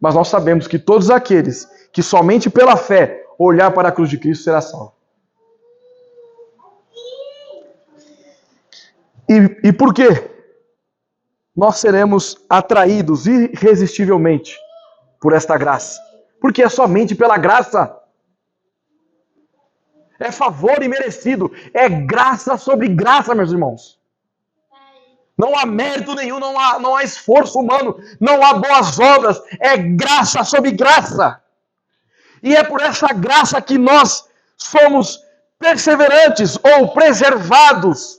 Mas nós sabemos que todos aqueles que somente pela fé olhar para a cruz de Cristo será salvo. E por quê? Nós seremos atraídos irresistivelmente por esta graça. Porque é somente pela graça. É favor imerecido. É graça sobre graça, meus irmãos. Não há mérito nenhum, não há esforço humano, não há boas obras. É graça sobre graça. E é por essa graça que nós somos perseverantes ou preservados,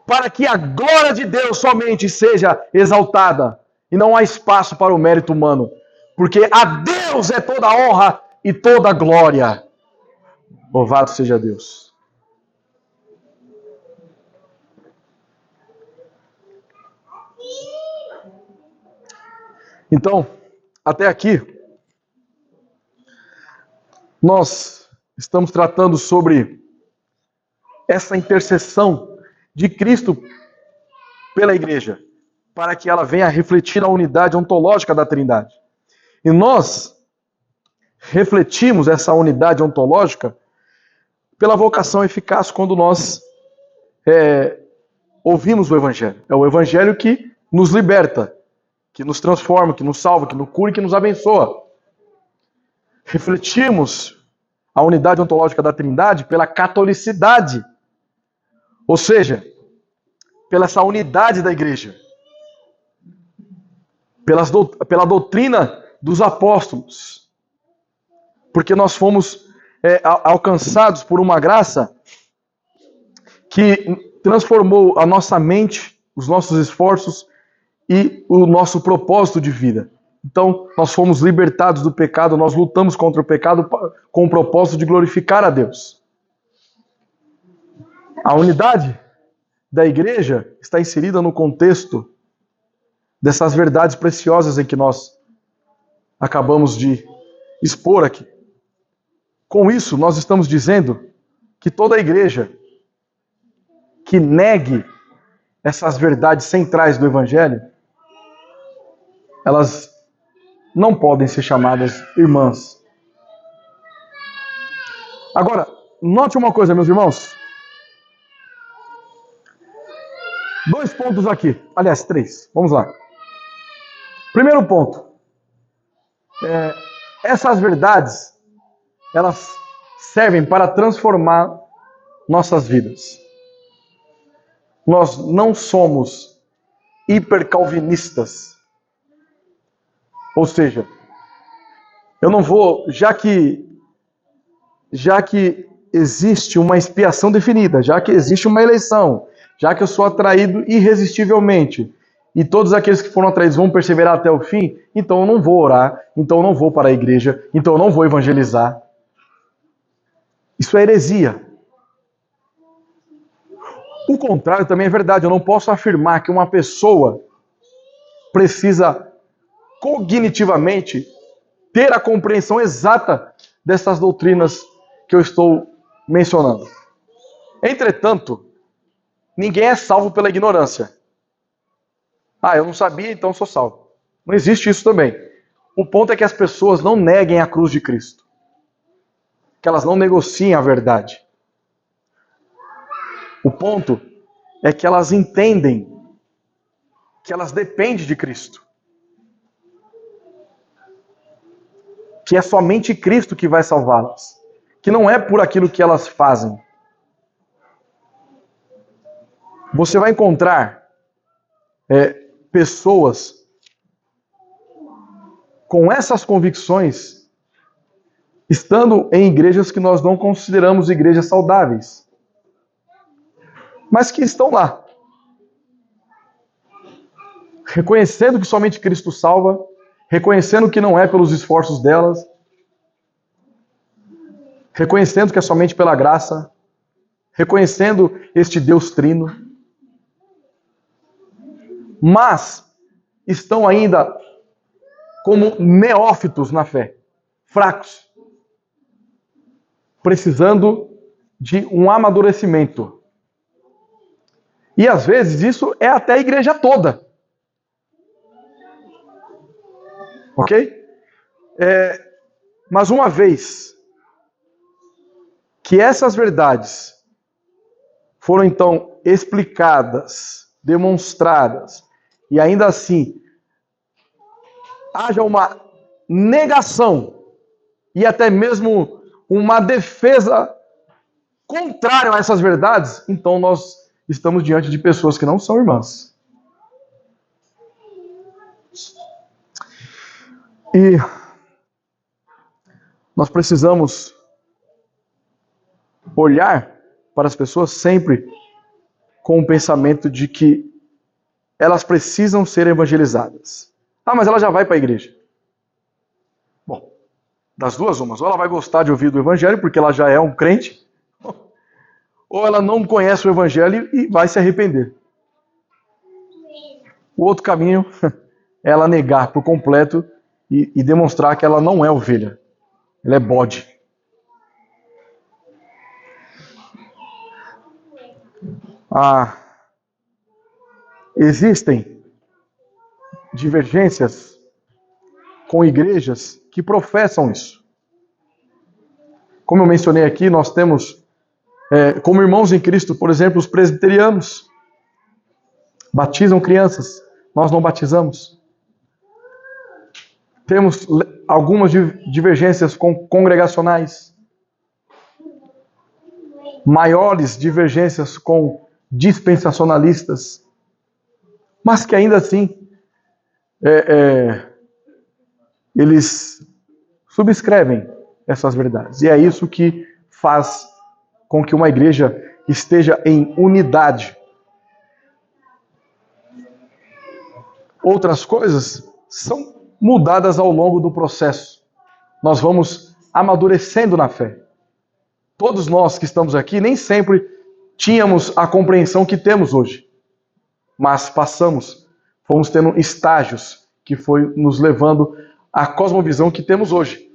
para que a glória de Deus somente seja exaltada. E não há espaço para o mérito humano. Porque a Deus é toda a honra e toda a glória. Louvado seja Deus. Então, até aqui, nós estamos tratando sobre essa intercessão de Cristo pela igreja, para que ela venha a refletir a unidade ontológica da Trindade. E nós refletimos essa unidade ontológica pela vocação eficaz quando nós ouvimos o Evangelho. É o Evangelho que nos liberta, que nos transforma, que nos salva, que nos cura e que nos abençoa. Refletimos a unidade ontológica da Trindade pela catolicidade, ou seja, pela essa unidade da igreja, pela doutrina dos apóstolos, porque nós fomos alcançados por uma graça que transformou a nossa mente, os nossos esforços e o nosso propósito de vida. Então, nós fomos libertados do pecado, nós lutamos contra o pecado com o propósito de glorificar a Deus. A unidade da igreja está inserida no contexto dessas verdades preciosas em que nós acabamos de expor aqui. Com isso, nós estamos dizendo que toda a igreja que negue essas verdades centrais do Evangelho, elas não podem ser chamadas irmãs. Agora, note uma coisa, meus irmãos. 2 pontos aqui. Aliás, 3. Vamos lá. Primeiro ponto. Essas verdades, elas servem para transformar nossas vidas. Nós não somos hipercalvinistas. Ou seja, eu não vou, já que existe uma expiação definida, já que existe uma eleição, já que eu sou atraído irresistivelmente, e todos aqueles que foram atraídos vão perseverar até o fim, então eu não vou orar, então eu não vou para a igreja, então eu não vou evangelizar. Isso é heresia. O contrário também é verdade. Eu não posso afirmar que uma pessoa precisa cognitivamente ter a compreensão exata dessas doutrinas que eu estou mencionando. Entretanto, ninguém é salvo pela ignorância. Eu não sabia, então sou salvo. Não existe isso também. O ponto é que as pessoas não neguem a cruz de Cristo. Que elas não negociem a verdade. O ponto é que elas entendem que elas dependem de Cristo. Que é somente Cristo que vai salvá-las. Que não é por aquilo que elas fazem. Você vai encontrar pessoas com essas convicções estando em igrejas que nós não consideramos igrejas saudáveis, mas que estão lá, reconhecendo que somente Cristo salva, reconhecendo que não é pelos esforços delas, reconhecendo que é somente pela graça, reconhecendo este Deus trino, mas estão ainda como neófitos na fé, fracos, precisando de um amadurecimento. E às vezes isso é até a igreja toda. Ok? Mas uma vez que essas verdades foram então explicadas, demonstradas, e ainda assim haja uma negação e até mesmo uma defesa contrária a essas verdades, então nós estamos diante de pessoas que não são irmãs. E nós precisamos olhar para as pessoas sempre com o pensamento de que elas precisam ser evangelizadas. Mas ela já vai para a igreja. Bom, das duas umas. Ou ela vai gostar de ouvir do evangelho, porque ela já é um crente, ou ela não conhece o evangelho e vai se arrepender. O outro caminho é ela negar por completo e demonstrar que ela não é ovelha. Ela é bode. Existem divergências com igrejas que professam isso. Como eu mencionei aqui, nós temos como irmãos em Cristo, por exemplo, os presbiterianos. Batizam crianças, nós não batizamos. Temos algumas divergências congregacionais. Maiores divergências com dispensacionalistas. Mas que ainda assim eles subscrevem essas verdades. E é isso que faz com que uma igreja esteja em unidade. Outras coisas são mudadas ao longo do processo. Nós vamos amadurecendo na fé. Todos nós que estamos aqui nem sempre tínhamos a compreensão que temos hoje. Mas fomos tendo estágios que foi nos levando à cosmovisão que temos hoje.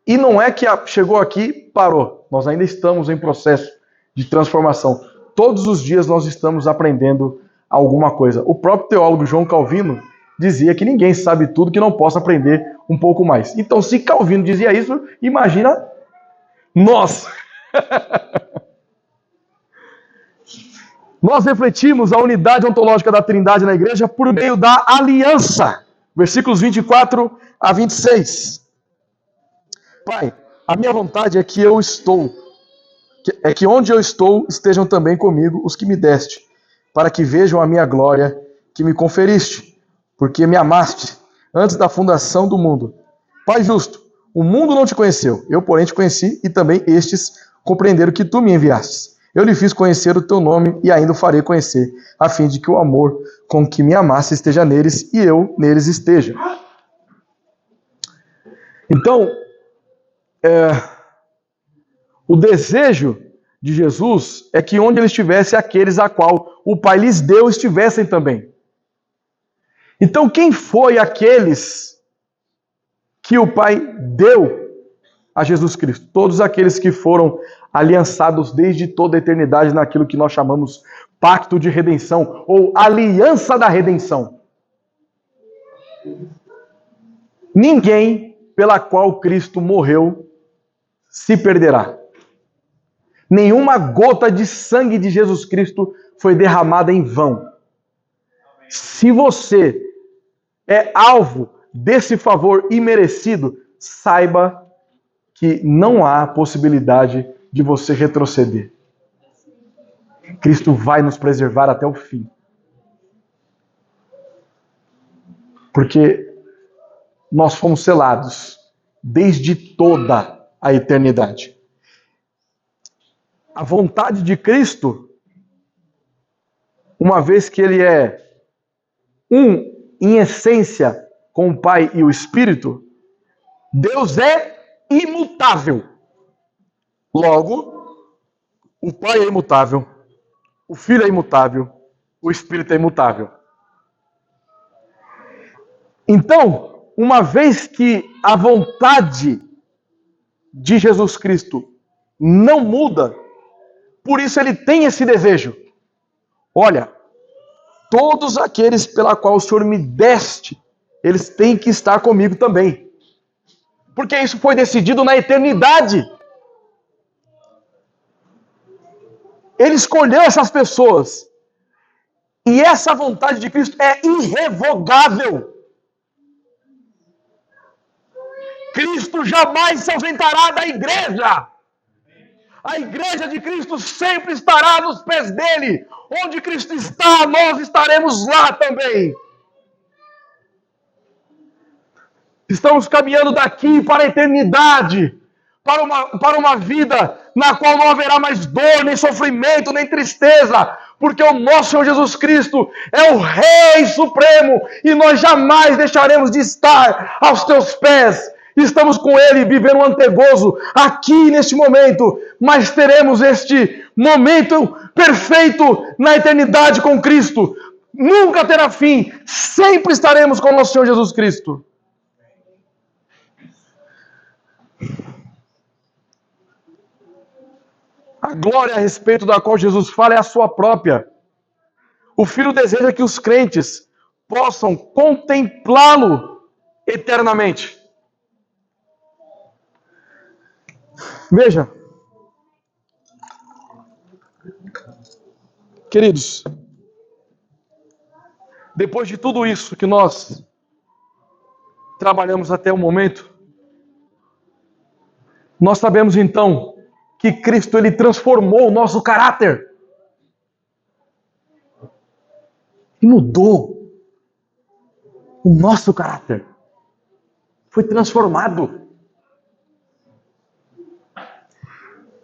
E não é que chegou aqui e parou. Nós ainda estamos em processo de transformação. Todos os dias nós estamos aprendendo alguma coisa. O próprio teólogo João Calvino dizia que ninguém sabe tudo que não possa aprender um pouco mais. Então, se Calvino dizia isso, imagina nós. Nós refletimos a unidade ontológica da Trindade na igreja por meio da aliança. Versículos 24 a 26. Pai, a minha vontade é que onde eu estou estejam também comigo os que me deste, para que vejam a minha glória que me conferiste, porque me amaste antes da fundação do mundo. Pai justo, o mundo não te conheceu, eu porém te conheci, e também estes compreenderam que tu me enviastes. Eu lhe fiz conhecer o teu nome e ainda o farei conhecer, a fim de que o amor com que me amaste esteja neles e eu neles esteja. Então, o desejo de Jesus é que onde ele estivesse, aqueles a qual o Pai lhes deu estivessem também. Então, quem foi aqueles que o Pai deu a Jesus Cristo? Todos aqueles que foram aliançados desde toda a eternidade naquilo que nós chamamos pacto de redenção ou aliança da redenção. Ninguém pela qual Cristo morreu se perderá. Nenhuma gota de sangue de Jesus Cristo foi derramada em vão. Se você é alvo desse favor imerecido, saiba que não há possibilidade de você retroceder. Cristo vai nos preservar até o fim. Porque nós fomos selados desde toda a eternidade. A vontade de Cristo, uma vez que ele é em essência com o Pai e o Espírito, Deus é imutável. Logo, o Pai é imutável, o Filho é imutável, o Espírito é imutável. Então, uma vez que a vontade de Jesus Cristo não muda, por isso ele tem esse desejo. Olha, todos aqueles pela qual o Senhor me deste, eles têm que estar comigo também. Porque isso foi decidido na eternidade. Ele escolheu essas pessoas. E essa vontade de Cristo é irrevogável. Cristo jamais se ausentará da igreja. A igreja de Cristo sempre estará nos pés dele. Onde Cristo está, nós estaremos lá também. Estamos caminhando daqui para a eternidade, para uma vida na qual não haverá mais dor, nem sofrimento, nem tristeza, porque o nosso Senhor Jesus Cristo é o Rei Supremo e nós jamais deixaremos de estar aos teus pés. Estamos com Ele vivendo um antegozo aqui neste momento, mas teremos este momento perfeito na eternidade com Cristo. Nunca terá fim, sempre estaremos com o nosso Senhor Jesus Cristo. A glória a respeito da qual Jesus fala é a sua própria. O Filho deseja que os crentes possam contemplá-lo eternamente. Veja, queridos, depois de tudo isso que nós trabalhamos até o momento, nós sabemos então que Cristo ele transformou o nosso caráter. E mudou o nosso caráter. Foi transformado.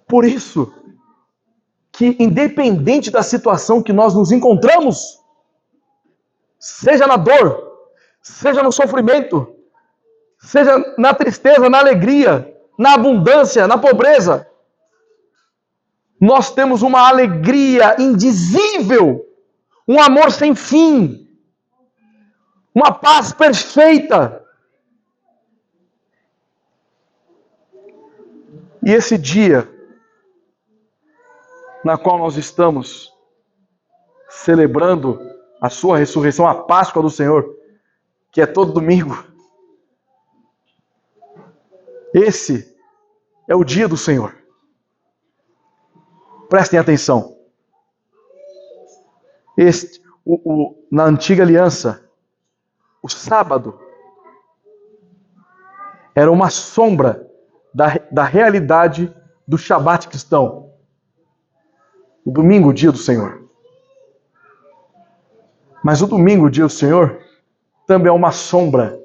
Por isso, que independente da situação que nós nos encontramos, seja na dor, seja no sofrimento, seja na tristeza, na alegria, na abundância, na pobreza, nós temos uma alegria indizível, um amor sem fim, uma paz perfeita. E esse dia na qual nós estamos celebrando a sua ressurreição, a Páscoa do Senhor, que é todo domingo, esse é o dia do Senhor. Prestem atenção. Na antiga aliança, o sábado era uma sombra da realidade do Shabat cristão. O domingo, o dia do Senhor. Mas o domingo, o dia do Senhor, também é uma sombra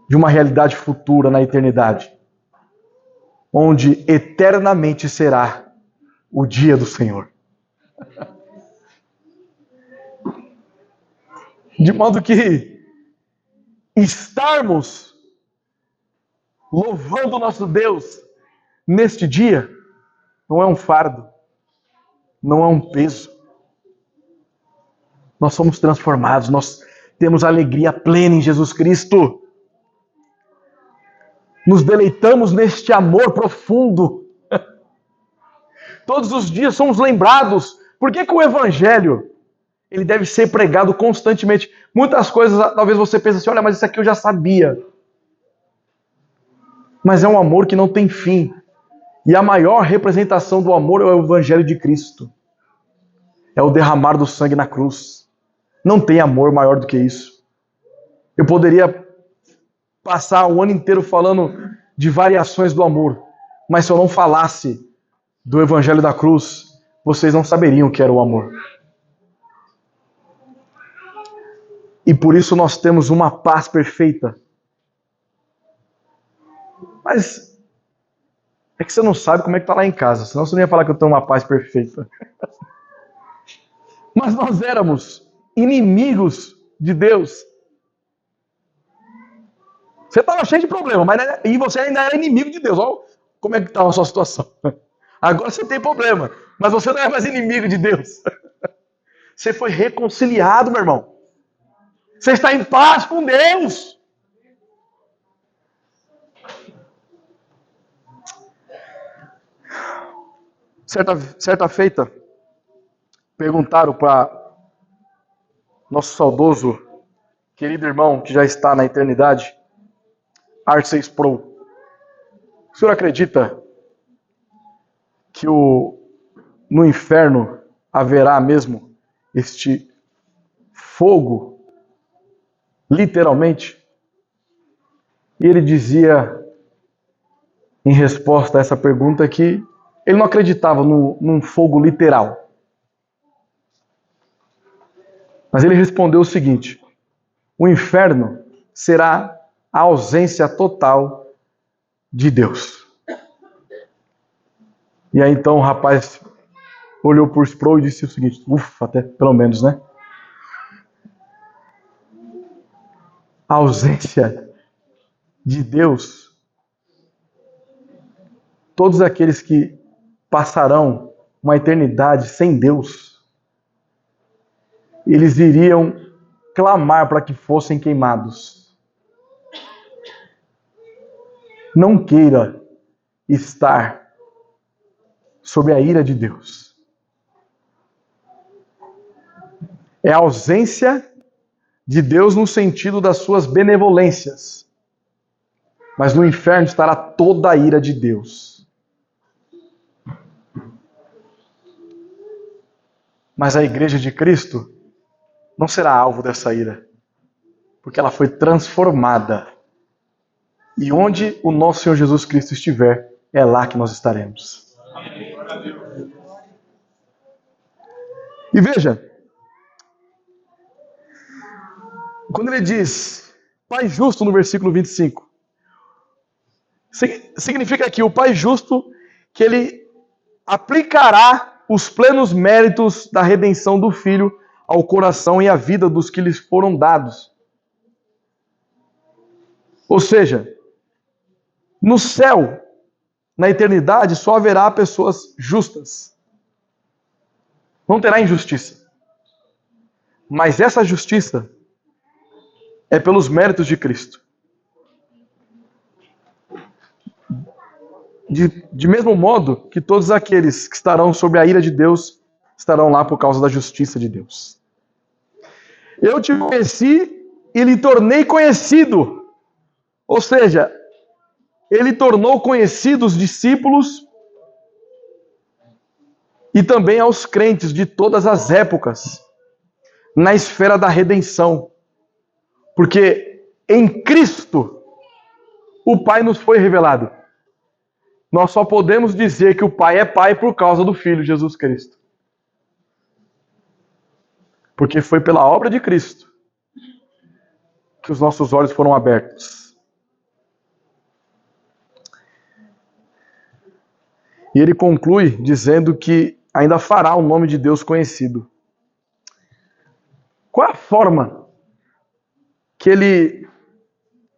de uma realidade futura na eternidade, onde eternamente será o dia do Senhor. De modo que estarmos louvando o nosso Deus neste dia não é um fardo, não é um peso. Nós somos transformados, nós temos alegria plena em Jesus Cristo. Nos deleitamos neste amor profundo. Todos os dias somos lembrados. Por que o Evangelho ele deve ser pregado constantemente? Muitas coisas, talvez você pense assim, olha, mas isso aqui eu já sabia. Mas é um amor que não tem fim. E a maior representação do amor é o Evangelho de Cristo. É o derramar do sangue na cruz. Não tem amor maior do que isso. Eu poderia passar o ano inteiro falando de variações do amor, mas se eu não falasse do Evangelho da cruz, vocês não saberiam o que era o amor. E por isso nós temos uma paz perfeita. Mas é que você não sabe como é que está lá em casa, senão você não ia falar que eu tenho uma paz perfeita. Mas nós éramos inimigos de Deus. Você estava cheio de problema, e você ainda era inimigo de Deus. Olha como é que estava a sua situação. Agora você tem problema, mas você não é mais inimigo de Deus. Você foi reconciliado, meu irmão. Você está em paz com Deus. Certa feita, perguntaram para nosso saudoso, querido irmão, que já está na eternidade, Arcee Sproul. O senhor acredita que no inferno haverá mesmo este fogo, literalmente? E ele dizia, em resposta a essa pergunta, que ele não acreditava num fogo literal. Mas ele respondeu o seguinte: o inferno será a ausência total de Deus. E aí então o rapaz olhou para o Sproul e disse o seguinte: ufa, até pelo menos, né? A ausência de Deus. Todos aqueles que passarão uma eternidade sem Deus, eles iriam clamar para que fossem queimados. Não queira estar sob a ira de Deus. É a ausência de Deus no sentido das suas benevolências. Mas no inferno estará toda a ira de Deus. Mas a igreja de Cristo não será alvo dessa ira, porque ela foi transformada. E onde o nosso Senhor Jesus Cristo estiver, é lá que nós estaremos. E veja, quando ele diz Pai justo no versículo 25, significa que o Pai justo, que ele aplicará os plenos méritos da redenção do Filho ao coração e à vida dos que lhes foram dados. Ou seja, no céu, na eternidade, só haverá pessoas justas. Não terá injustiça. Mas essa justiça é pelos méritos de Cristo. De mesmo modo que todos aqueles que estarão sob a ira de Deus estarão lá por causa da justiça de Deus. Eu te conheci e lhe tornei conhecido. Ou seja, ele tornou conhecidos os discípulos e também aos crentes de todas as épocas na esfera da redenção. Porque em Cristo o Pai nos foi revelado. Nós só podemos dizer que o Pai é Pai por causa do Filho, Jesus Cristo. Porque foi pela obra de Cristo que os nossos olhos foram abertos. E ele conclui dizendo que ainda fará o nome de Deus conhecido. Qual é a forma que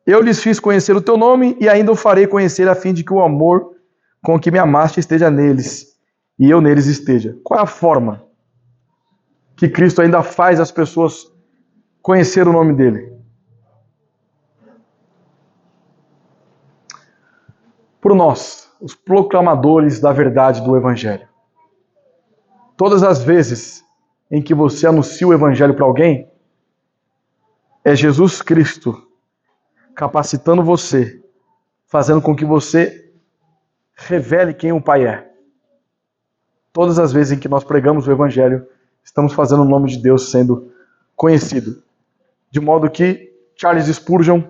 eu lhes fiz conhecer o teu nome e ainda o farei conhecer a fim de que o amor com que me amaste esteja neles e eu neles esteja? Qual é a forma que Cristo ainda faz as pessoas conhecer o nome dele? Por nós, os proclamadores da verdade do Evangelho. Todas as vezes em que você anuncia o Evangelho para alguém, é Jesus Cristo capacitando você, fazendo com que você revele quem o Pai é. Todas as vezes em que nós pregamos o Evangelho, estamos fazendo o nome de Deus sendo conhecido. De modo que Charles Spurgeon,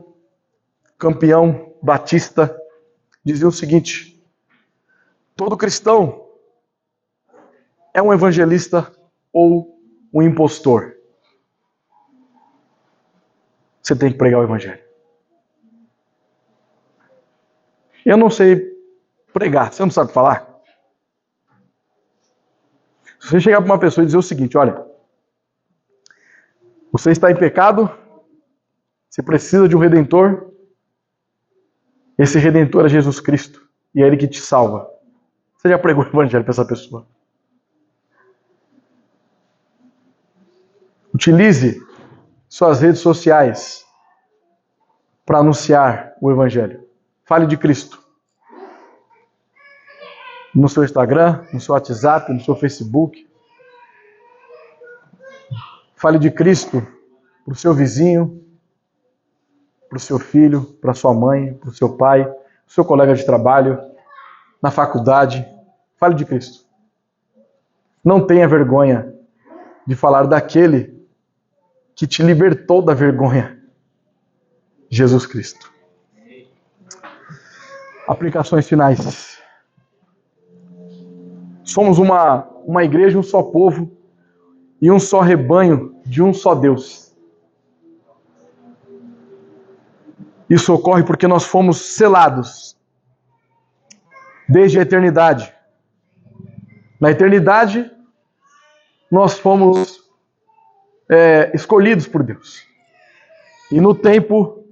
campeão batista, dizia o seguinte: todo cristão é um evangelista ou um impostor. Você tem que pregar o Evangelho. Eu não sei pregar, você não sabe falar? Se você chegar para uma pessoa e dizer o seguinte: olha, você está em pecado, você precisa de um Redentor, esse Redentor é Jesus Cristo, e é Ele que te salva. Você já pregou o Evangelho para essa pessoa? Utilize suas redes sociais para anunciar o Evangelho. Fale de Cristo. No seu Instagram, no seu WhatsApp, no seu Facebook. Fale de Cristo para o seu vizinho, para o seu filho, para a sua mãe, para o seu pai, para o seu colega de trabalho, na faculdade. Fale de Cristo. Não tenha vergonha de falar daquele que te libertou da vergonha, Jesus Cristo. Aplicações finais. Somos uma igreja, um só povo e um só rebanho de um só Deus. Isso ocorre porque nós fomos selados desde a eternidade. Na eternidade, nós fomos escolhidos por Deus. E no tempo,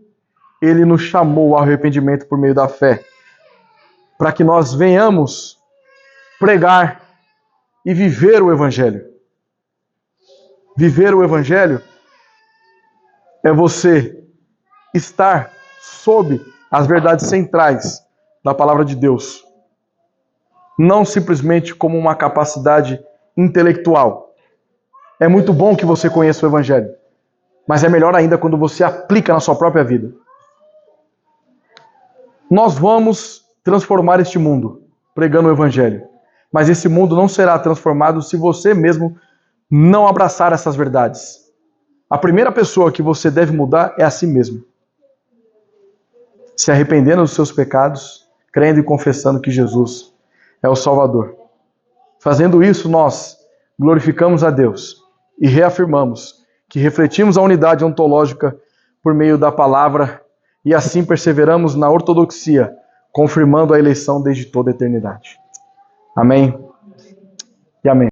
Ele nos chamou ao arrependimento por meio da fé, para que nós venhamos pregar e viver o Evangelho. Viver o Evangelho é você estar sob as verdades centrais da palavra de Deus. Não simplesmente como uma capacidade intelectual. É muito bom que você conheça o Evangelho, mas é melhor ainda quando você aplica na sua própria vida. Nós vamos transformar este mundo pregando o Evangelho, mas esse mundo não será transformado se você mesmo não abraçar essas verdades. A primeira pessoa que você deve mudar é a si mesmo. Se arrependendo dos seus pecados, crendo e confessando que Jesus é o Salvador. Fazendo isso, nós glorificamos a Deus e reafirmamos que refletimos a unidade ontológica por meio da palavra e assim perseveramos na ortodoxia, confirmando a eleição desde toda a eternidade. Amém e amém.